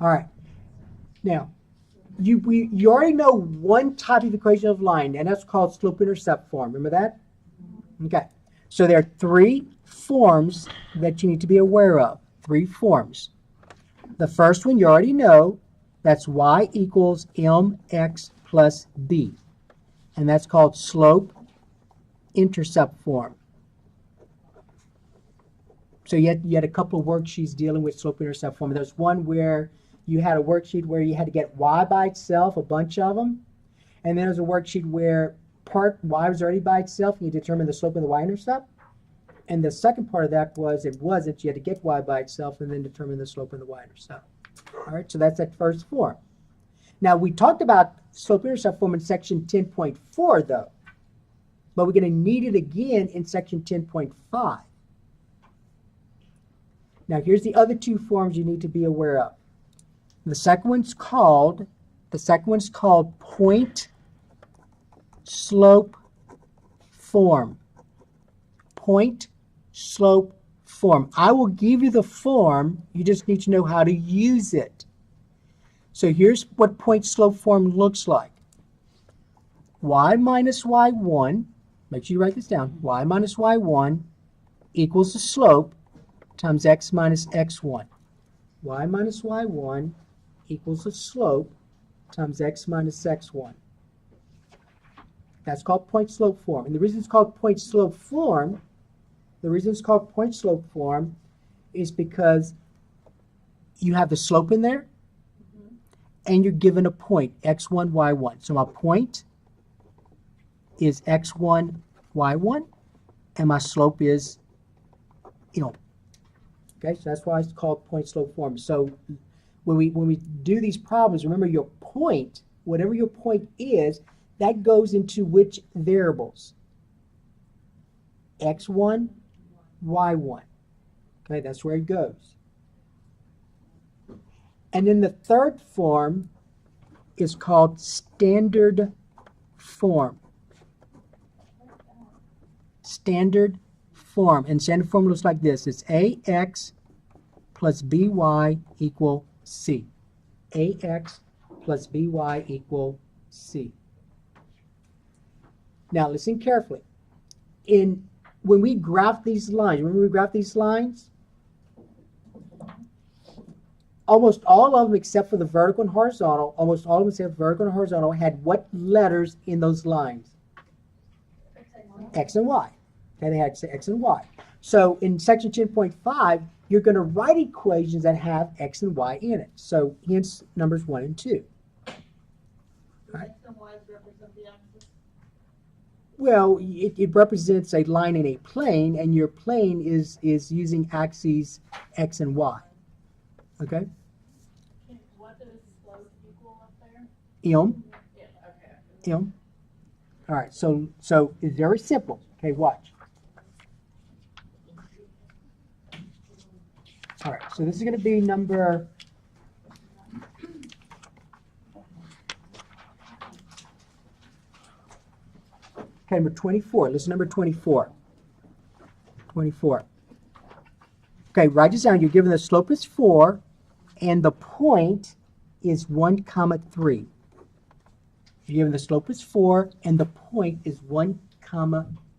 All right. Now, you already know one type of equation of line, and that's called slope-intercept form. Remember that? Okay. So there are three forms that you need to be aware of. Three forms. The first one you already know. That's y equals mx plus b. And that's called slope-intercept form. So you had a couple of worksheets dealing with slope-intercept form. There's one where you had a worksheet where you had to get y by itself, a bunch of them. And then there's a worksheet where part y was already by itself, and you determine the slope of the y-intercept. And the second part of that was it wasn't. You had to get y by itself and then determine the slope of the y-intercept. All right, so that's that first form. Now, we talked about slope-intercept form in section 10.4, though. But we're going to need it again in section 10.5. Now, here's the other two forms you need to be aware of. The second one's called point slope form. Point slope form. I will give you the form. You just need to know how to use it. So here's what point slope form looks like. Y minus y1, make sure you write this down, y minus y1 equals the slope times x minus x1. Y minus y1 equals the slope times x minus x1. That's called point slope form. And the reason it's called point slope form, is because you have the slope in there, and you're given a point, x1, y1. So my point is x1, y1, and my slope is m. Okay, so that's why it's called point slope form. So when we do these problems, remember your point, whatever your point is, that goes into which variables? x1, y1. Okay, that's where it goes. And then the third form is called standard form. Standard form. And standard form looks like this. It's ax plus by equal c. Ax plus by equal c. Now listen carefully. When we graph these lines, remember we graph these lines? Almost all of them except for the vertical and horizontal, almost all of them except for vertical and horizontal had what letters in those lines? X and Y. Okay, they had X and Y. So in section 10.5, you're going to write equations that have X and Y in it. So hence numbers 1 and 2. All right. X and Y represent the axis? Well, it represents a line in a plane, and your plane is using axes X and Y. Okay? What does slope equal up there? M. Yeah, okay. M. All right, so it's very simple. Okay, watch. All right, so this is going to be number... Okay, number 24. Listen, number 24. 24. Okay, write this down. You're given the slope is 4, and the point is 1, 3. You're given the slope is 4, and the point is 1,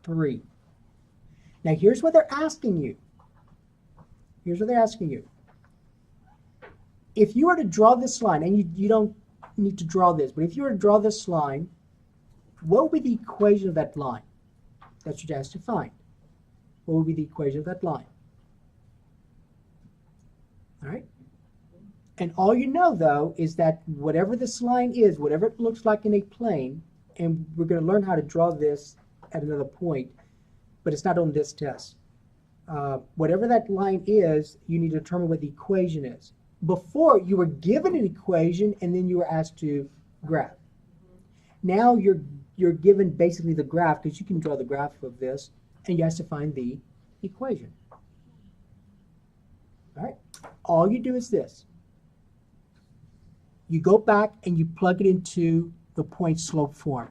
3. Now, here's what they're asking you. Here's what they're asking you. If you were to draw this line, and you don't need to draw this, but if you were to draw this line, what would be the equation of that line? That's what you're asked to find. What would be the equation of that line? All right? And all you know, though, is that whatever this line is, whatever it looks like in a plane, and we're going to learn how to draw this at another point, but it's not on this test. Whatever that line is, you need to determine what the equation is. Before, you were given an equation, and then you were asked to graph. Now you're given basically the graph, because you can draw the graph of this, and you have to find the equation. All right? All you do is this. You go back and you plug it into the point slope form.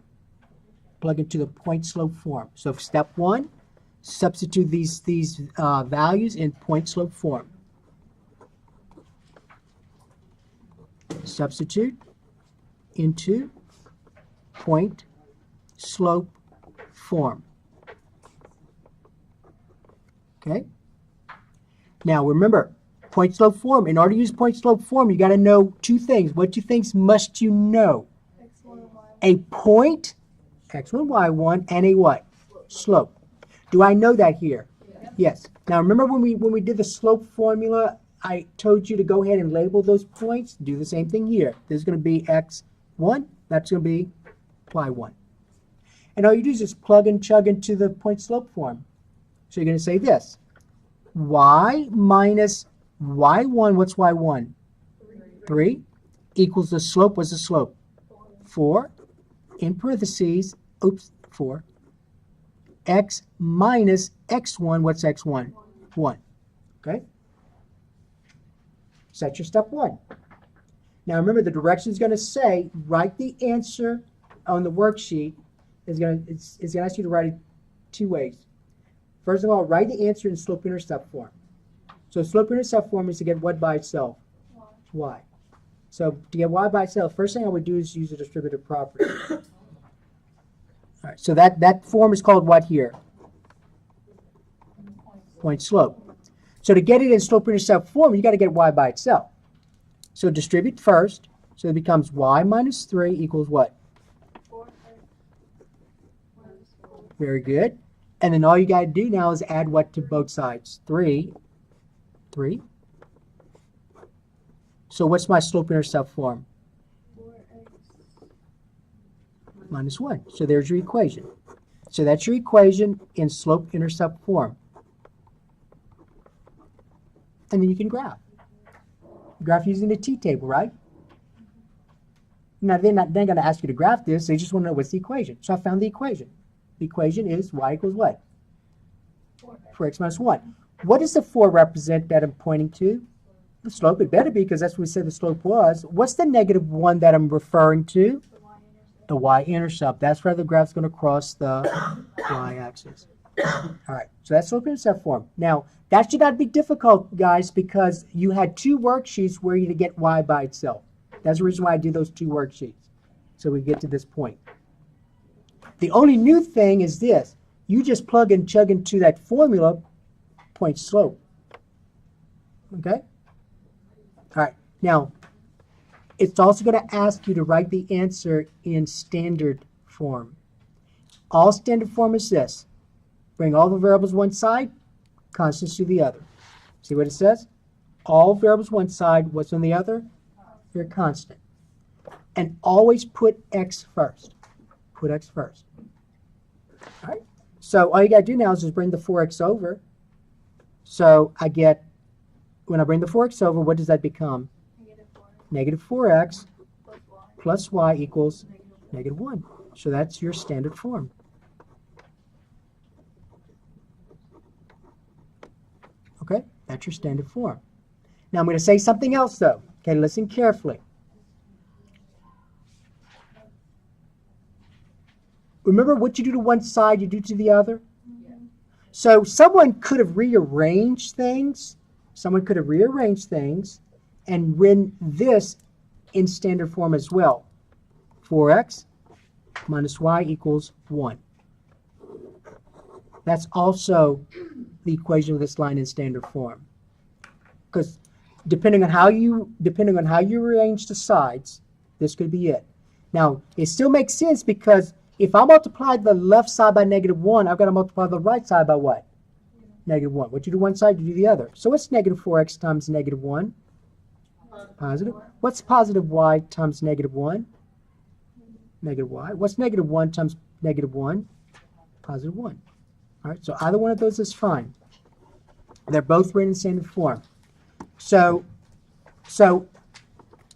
Plug into the point slope form. So step 1, substitute these values in point slope form. substitute into point slope form. Okay? Now remember, point slope form. In order to use point slope form, you got to know two things. What two things must you know? A point, x1, y1, and a what? Slope. Do I know that here? Yes. Now remember when we did the slope formula, I told you to go ahead and label those points. Do the same thing here. This is going to be x1. That's going to be y1. And all you do is just plug and chug into the point slope form. So you're going to say this. Y minus y1, what's y1? 3 equals the slope. What's the slope? 4 in parentheses, 4. X minus x1, what's x1? 1. Okay? So that's your step 1. Now remember, the direction is going to say, write the answer on the worksheet. It's going to ask you to write it two ways. First of all, write the answer in slope-intercept form. So slope-intercept form is to get what by itself? Y. So to get y by itself, first thing I would do is use a distributive property. All right, so that form is called what here? Point slope. So to get it in slope-intercept form, you got to get y by itself. So distribute first. So it becomes y minus 3 equals what? 4x. Very good. And then all you got to do now is add what to both sides? 3. So what's my slope-intercept form? 4x. Minus 1. So there's your equation. So that's your equation in slope-intercept form. And then you can graph. Graph using the t-table, right? Now they're going to ask you to graph this. They just want to know what's the equation. So I found the equation. The equation is y equals what? 4x minus 1. What does the 4 represent that I'm pointing to? The slope. It better be, because that's what we said the slope was. What's the negative 1 that I'm referring to? The y-intercept. That's where the graph's going to cross the y-axis. All right, so that's slope-intercept form. Now, that should not be difficult, guys, because you had two worksheets where you to get y by itself. That's the reason why I do those two worksheets, so we get to this point. The only new thing is this. You just plug and chug into that formula, point slope. Okay? All right, now, it's also going to ask you to write the answer in standard form. All standard form is this. Bring all the variables one side, constants to the other. See what it says? All variables one side, what's on the other? Your constant. And always put x first. Put x first. All right? So all you got to do now is just bring the 4x over. So I get, when I bring the 4x over, what does that become? Negative 4x plus y equals negative 1. So that's your standard form. Okay, that's your standard form. Now I'm going to say something else though. Okay, listen carefully. Remember what you do to one side, you do to the other? Yeah. So someone could have rearranged things. Someone could have rearranged things and written this in standard form as well. 4x minus y equals 1. That's also the equation of this line in standard form. Because depending on how you arrange the sides, this could be it. Now, it still makes sense because if I multiply the left side by negative 1, I've got to multiply the right side by what? Negative 1. What you do one side, you do the other. So what's negative 4x times negative 1? Positive. What's positive y times negative 1? Negative y. What's negative 1 times negative 1? Positive 1. All right, so either one of those is fine. They're both written in standard form. So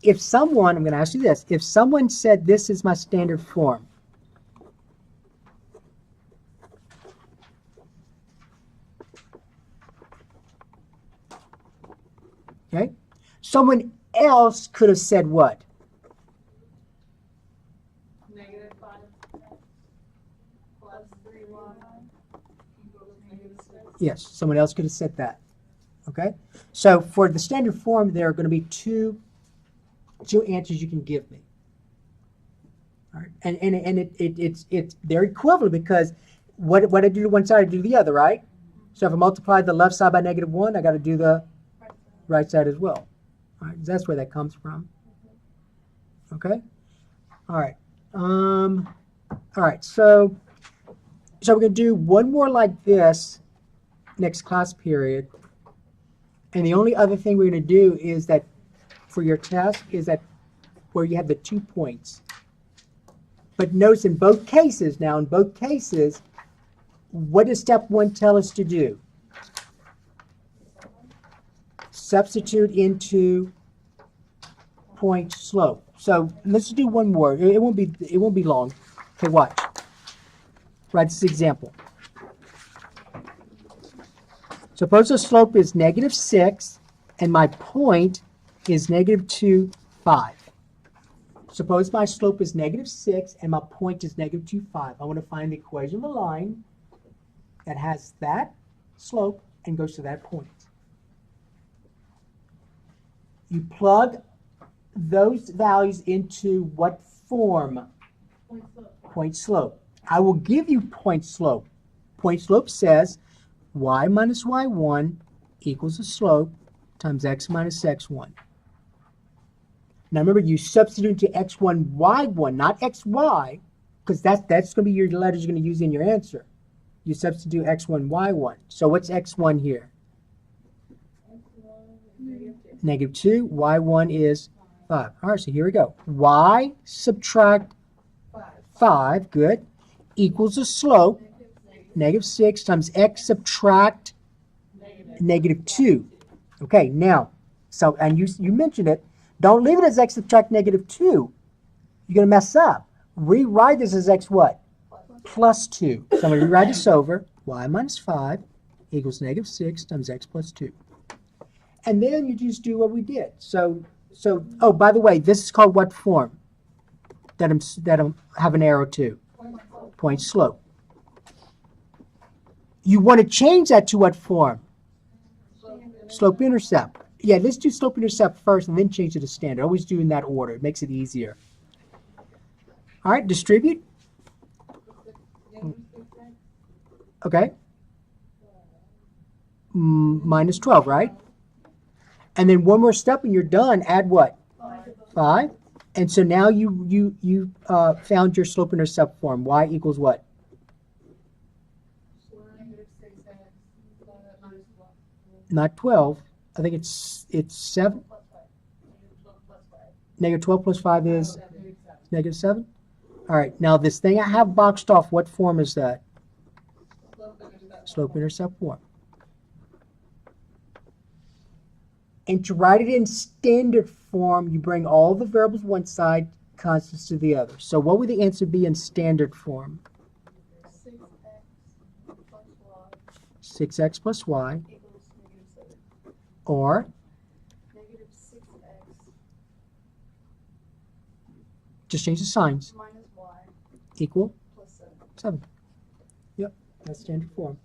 if someone, I'm going to ask you this, if someone said this is my standard form, okay, someone else could have said what? Negative 5x plus 3y equals negative 6. Yes, someone else could have said that. Okay? So for the standard form, there are going to be two two answers you can give me. All right. And it's they're equivalent because what I do to one side, I do to the other, right? So if I multiply the left side by -1, I got to do the right side as well. All right, that's where that comes from. Okay. All right. All right. So we're gonna do one more like this next class period. And the only other thing we're gonna do is that for your test is that where you have the 2 points. But notice in both cases, what does step 1 tell us to do? Substitute into point slope. So let's do one more. It won't be long. Okay, watch. Write this example. Suppose the slope is -6 and my point is -2, 5. Suppose my slope is -6 and my point is -2, 5. I want to find the equation of a line that has that slope and goes to that point. You plug those values into what form? Point slope. I will give you point slope. Point slope says y minus y1 equals the slope times x minus x1. Now remember, you substitute to x1, y1, not xy, because that's going to be your letters you're going to use in your answer. You substitute x1, y1. So what's x1 here? -2. Y1 is 5. All right, so here we go. Y subtract 5, good, equals the slope, -6 times x subtract -2. Okay, now, so, and you mentioned it, don't leave it as x subtract -2. You're going to mess up. Rewrite this as x what? +2. So I'm going to rewrite this over. Y minus 5 equals -6 times x plus 2. And then you just do what we did. So oh, by the way, this is called what form? That I'm have an arrow to? Point slope. You want to change that to what form? Slope-intercept. Yeah, let's do slope-intercept first and then change it to standard. Always do in that order. It makes it easier. All right, distribute. Okay. Minus 12, right? And then one more step and you're done. Add what? 5. And so now you found your slope-intercept form. Y equals what? Not 12. I think it's 7. -12 plus 5 is -7. All right. Now this thing I have boxed off, what form is that? Slope-intercept form. And to write it in standard form, you bring all the variables one side, constants to the other. So what would the answer be in standard form? 6x plus y. Or -6x just change the signs. minus y Equal plus 7. Yep, that's standard form.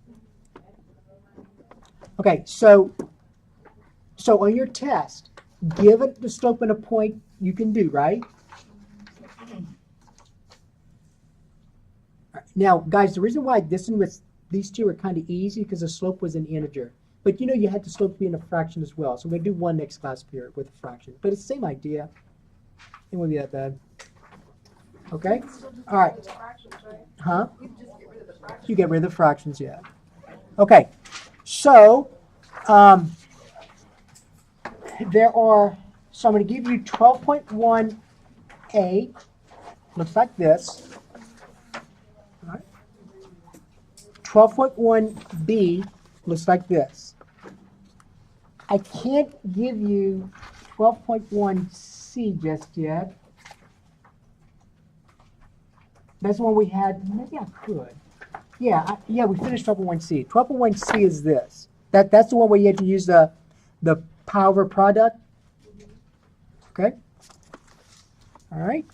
Okay, so on your test, give it the slope and a point you can do, right? Now, guys, the reason why this one was these two are kind of easy because the slope was an integer. But you know you had the slope be in a fraction as well. So we're going to do one next class period with a fraction. But it's the same idea. It won't be that bad. Okay? All right. Huh? You get rid of the fractions, yeah. Okay. So, there are, so I'm going to give you 12.1a. Looks like this. All right. 12.1b looks like this. I can't give you 12.1c just yet. That's the one we had. Maybe I could. Yeah, we finished 12.1c. 12.1c is this. That's the one where you had to use the power over product. Okay. All right.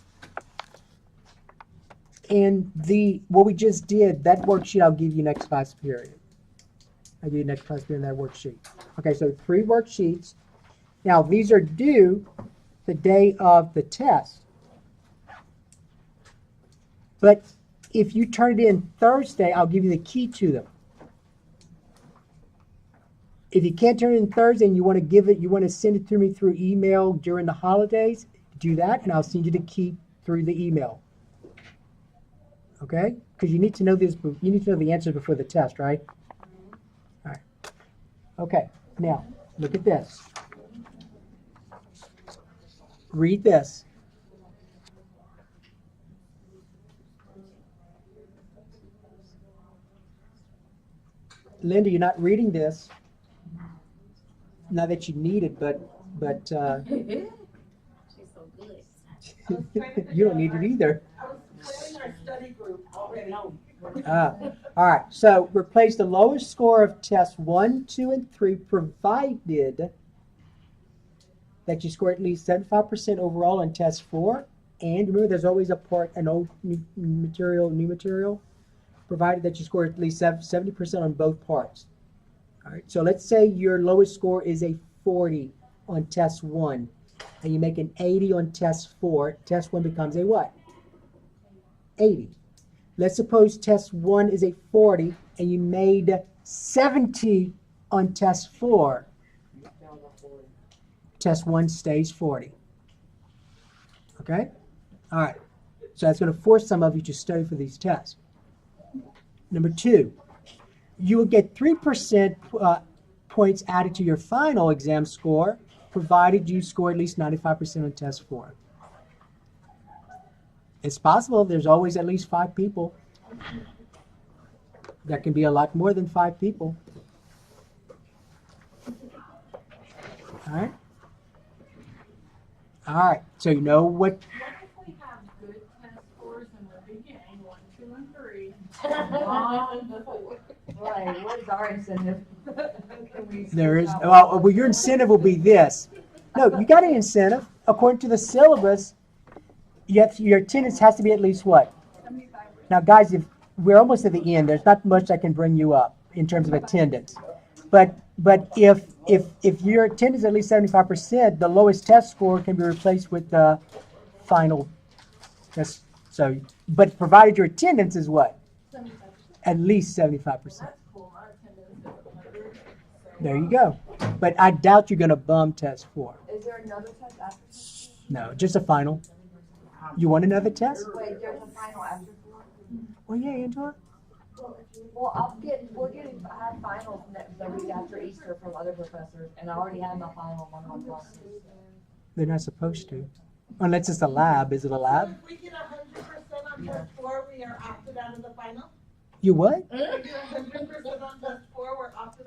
And what we just did, that worksheet I'll give you next class period. I'll give you next class period in that worksheet. Okay, so 3 worksheets. Now these are due the day of the test. But if you turn it in Thursday, I'll give you the key to them. If you can't turn it in Thursday and you want to send it to me through email during the holidays, do that, and I'll send you the key through the email. Okay? Because you need to know this. You need to know the answers before the test, right? All right. Okay. Now, look at this. Read this. Linda, you're not reading this. Not that you need it, but She's so good. you don't need it either. I was planning our study group already. All right, so replace the lowest score of tests 1, 2, and 3, provided that you score at least 75% overall on test 4. And remember, there's always a part, an old new material, provided that you score at least 70% on both parts. All right, so let's say your lowest score is a 40 on test 1, and you make an 80 on test 4. Test 1 becomes a what? 80. Let's suppose test 1 is a 40, and you made 70 on test 4. Test 1 stays 40. Okay? All right. So that's going to force some of you to study for these tests. Number 2, you will get 3% points added to your final exam score, provided you score at least 95% on test 4. It's possible. There's always at least 5 people. There can be a lot more than 5 people. All right? All right. So you know what? What if we have good test scores in the beginning, 1, 2, and 3? Right, what is our incentive? There is. Well, your incentive will be this. No, you got an incentive. According to the syllabus, your attendance has to be at least what? 75%. Now, guys, if we're almost at the end, there's not much I can bring you up in terms of attendance. But if your attendance is at least 75%, the lowest test score can be replaced with the final test. So, but provided your attendance is what? 75%. At least 75%. That's cool. My attendance is 100. So, There you go. But I doubt you're going to bum test 4. Is there another test after this? No, just a final. You want another test? Wait, there's a final after 4? Well, yeah, Angela. Well, I have finals the week after Easter from other professors, and I already had my final on one of my classes. They're not supposed to. Unless it's a lab. Is it a lab? If we get 100% on test 4, we are opted out of the final. You what? If we get 100% on test 4, we're opted